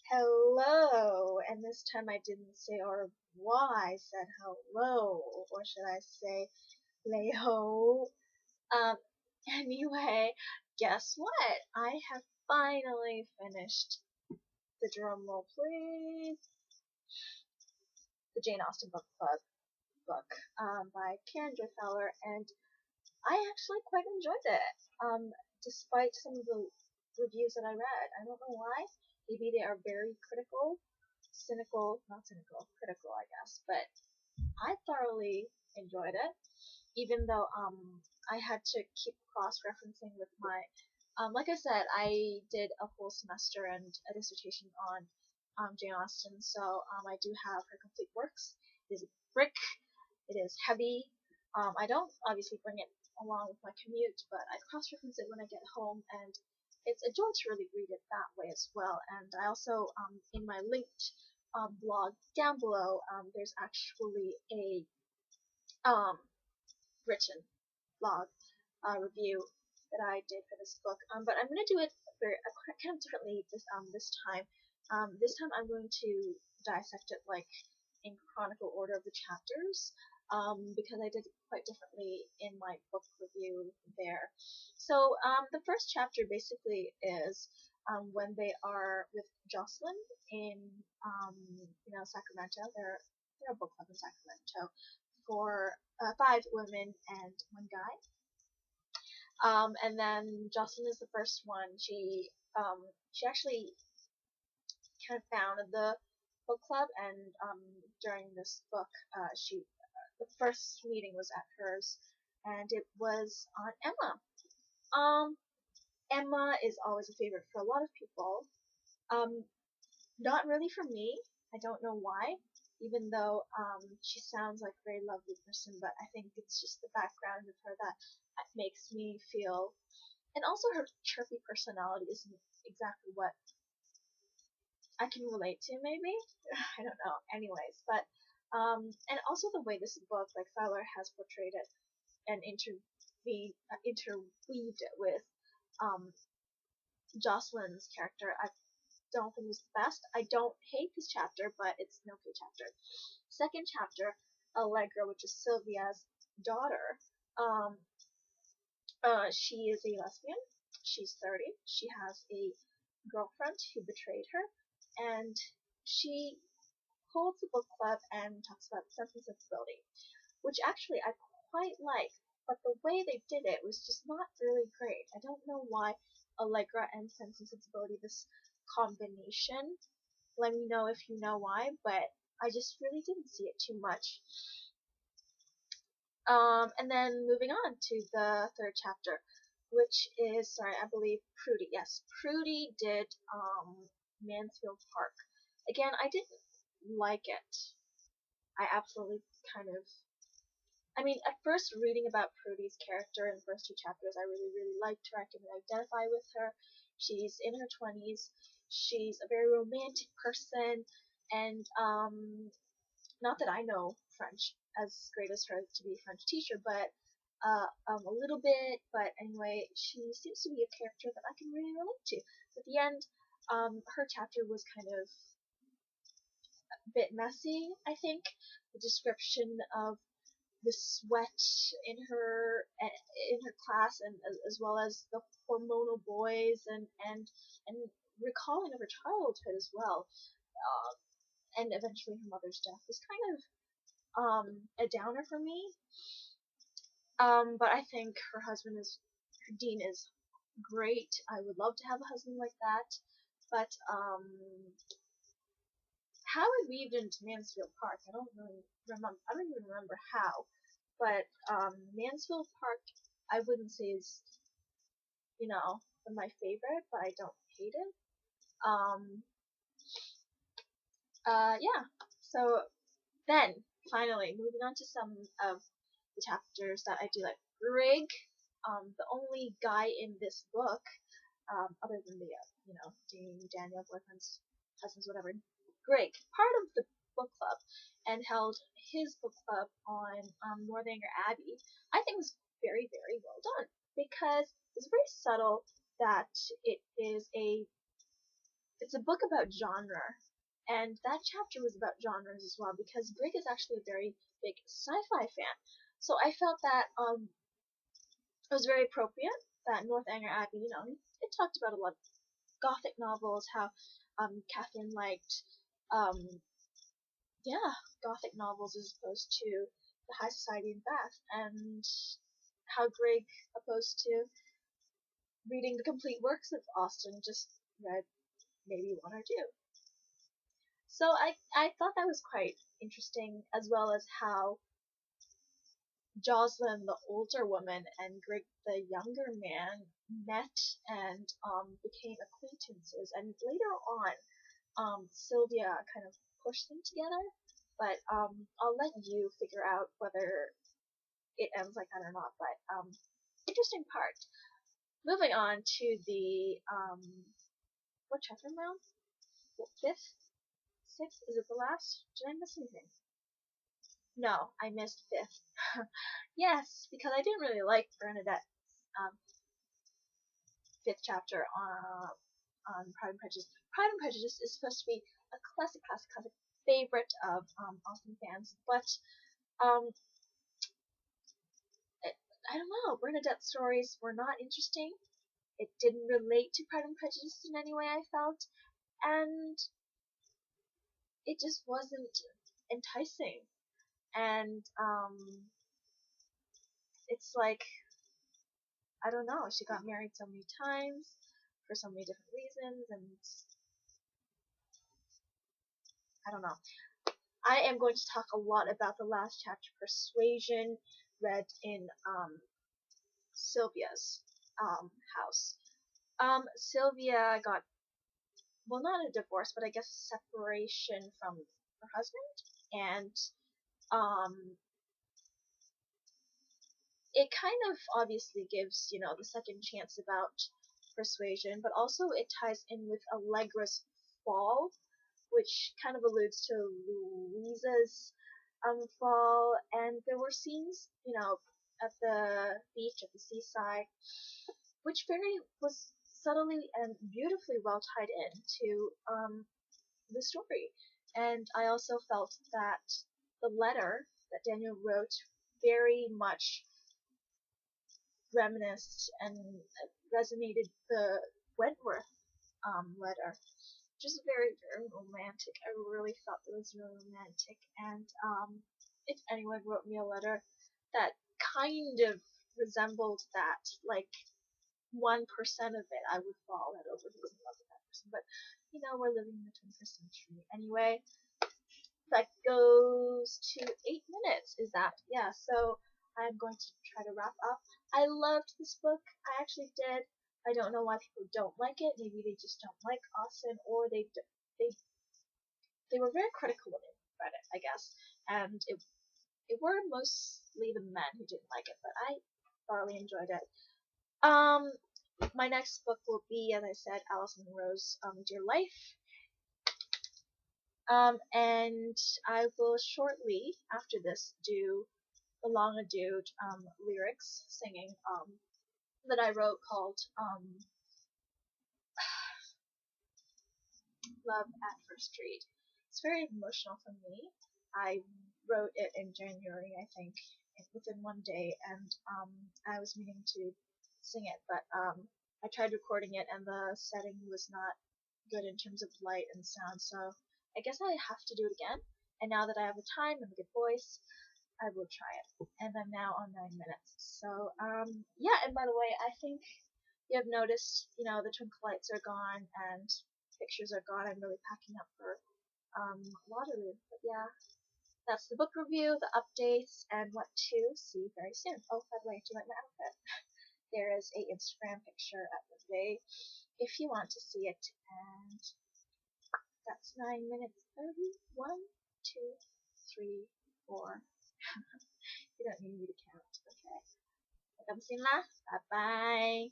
Hello, and this time I didn't say au revoir, I said hello, or should I say leho? Um, anyway, guess what? I have finally finished the drum roll, please. The Jane Austen Book Club book, by Karen Feller, and I actually quite enjoyed it. Despite some of the reviews that I read, I don't know why. Maybe they are very critical, cynical, not cynical, critical, I guess. But I thoroughly enjoyed it, even though I had to keep cross-referencing with my like I said, I did a whole semester and a dissertation on Jane Austen, so I do have her complete works. It is a brick. It is heavy. I don't obviously bring it along with my commute, but I cross-reference it when I get home, and it's a joy to really read it that way as well. And I also, in my linked blog down below, there's actually a um, written blog review that I did for this book. But I'm going to do it kind of differently this time. This time I'm going to dissect it like in chronicle order of the chapters, because I did it quite differently in my book review there. So the first chapter basically is when they are with Jocelyn in Sacramento. They're a book club in Sacramento for 5 women and 1 guy. And then Jocelyn is the first one. She actually kind of founded the book club, and during this book, the first meeting was at hers, and it was on Emma. Emma is always a favorite for a lot of people. Not really for me. I don't know why. Even though she sounds like a very lovely person, but I think it's just the background of her that makes me feel, and also her chirpy personality isn't exactly what I can relate to, maybe. I don't know. Anyways, but and also the way this book, like Fowler, has portrayed it and interweaved it with Jocelyn's character, I don't think it was the best. I don't hate this chapter, but it's an okay chapter. Second chapter, Allegra, which is Sylvia's daughter. She is a lesbian. She's 30. She has a girlfriend who betrayed her, and she holds a book club and talks about Sense and Sensibility, which actually I quite like. But the way they did it was just not really great. I don't know why Allegra and Sense and Sensibility, this combination. Let me know if you know why, but I just really didn't see it too much. And then moving on to the third chapter, which is, I believe Prudy. Yes, Prudy did Mansfield Park. Again, I didn't like it. I absolutely at first reading about Prudy's character in the first 2 chapters, I really, really liked her. I can identify with her. She's in her 20s. She's a very romantic person, and not that I know French as great as her to be a French teacher, but a little bit. But anyway, she seems to be a character that I can really relate to. At the end, her chapter was kind of a bit messy, I think. The description of the sweat in her class, and as well as the hormonal boys, and recalling of her childhood as well, and eventually her mother's death was kind of a downer for me. But I think her Dean is great. I would love to have a husband like that, but how it weaved into Mansfield Park, I don't really remember. I don't even remember how. But Mansfield Park, I wouldn't say is, my favorite, but I don't hate it. Yeah. So then, finally, moving on to some of the chapters that I do like. Greg, the only guy in this book, other than the, Daniel, boyfriends, husbands, whatever. Greg, part of the book club, and held his book club on Northanger Abbey, I think was very, very well done, because it's very subtle that it's it's a book about genre, and that chapter was about genres as well because Greg is actually a very big sci-fi fan. So I felt that it was very appropriate that Northanger Abbey, it talked about a lot of gothic novels, how Catherine liked um, yeah, gothic novels as opposed to the high society in Bath, and how Greg, opposed to reading the complete works of Austen, just read maybe one or two. So I thought that was quite interesting, as well as how Jocelyn, the older woman, and Greg, the younger man, met and became acquaintances, and later on, Sylvia kind of pushed them together. But I'll let you figure out whether it ends like that or not. But interesting part. Moving on to the what chapter now? Fifth, sixth? Is it the last? Did I miss anything? No, I missed fifth. Yes, because I didn't really like Bernadette's um, fifth chapter on Pride and Prejudice. Pride and Prejudice is supposed to be a classic favorite of Austen fans, but um, I don't know. Bernadette's stories were not interesting. It didn't relate to Pride and Prejudice in any way, I felt, and it just wasn't enticing. And it's like, I don't know, she got married so many times for so many different reasons, and I don't know. I am going to talk a lot about the last chapter, Persuasion, read in Sylvia's house. Sylvia got, well, not a divorce, but I guess a separation from her husband, and it kind of obviously gives, the second chance about Persuasion, but also it ties in with Allegra's fall, which kind of alludes to Louisa's fall, and there were scenes, at the beach, at the seaside, which was subtly and beautifully well tied into the story. And I also felt that the letter that Daniel wrote very much reminisced and resonated the Wentworth letter, which is very, very romantic. I really felt it was really romantic. And if anyone wrote me a letter that kind of resembled that, like 1% of it, I would fall head over heels in love with that person. But we're living in the 21st century. Anyway, that goes to 8 minutes. Is that? Yeah. So I'm going to try to wrap up. I loved this book. I actually did. I don't know why people don't like it. Maybe they just don't like Austen, or they were very critical when they read it, I guess. And it were mostly the men who didn't like it, but I thoroughly enjoyed it. My next book will be, as I said, Alice Munro's Dear Life. And I will shortly after this do the Long Ado lyrics singing that I wrote called Love at First Read. It's very emotional for me. I wrote it in January, I think, within one day, and I was meaning to sing it, but I tried recording it and the setting was not good in terms of light and sound, so I guess I have to do it again. And now that I have the time and the good voice, I will try it. And I'm now on 9 minutes. So, yeah, and by the way, I think you have noticed, the twinkle lights are gone and pictures are gone. I'm really packing up for Waterloo. But yeah, that's the book review, the updates, and what to see very soon. Oh, by the way, do you like my outfit? There is a Instagram picture at the day if you want to see it. And that's 9 minutes 30. 1, 2, 3, 4. You don't need me to count. Okay. Hanggang sa bye bye.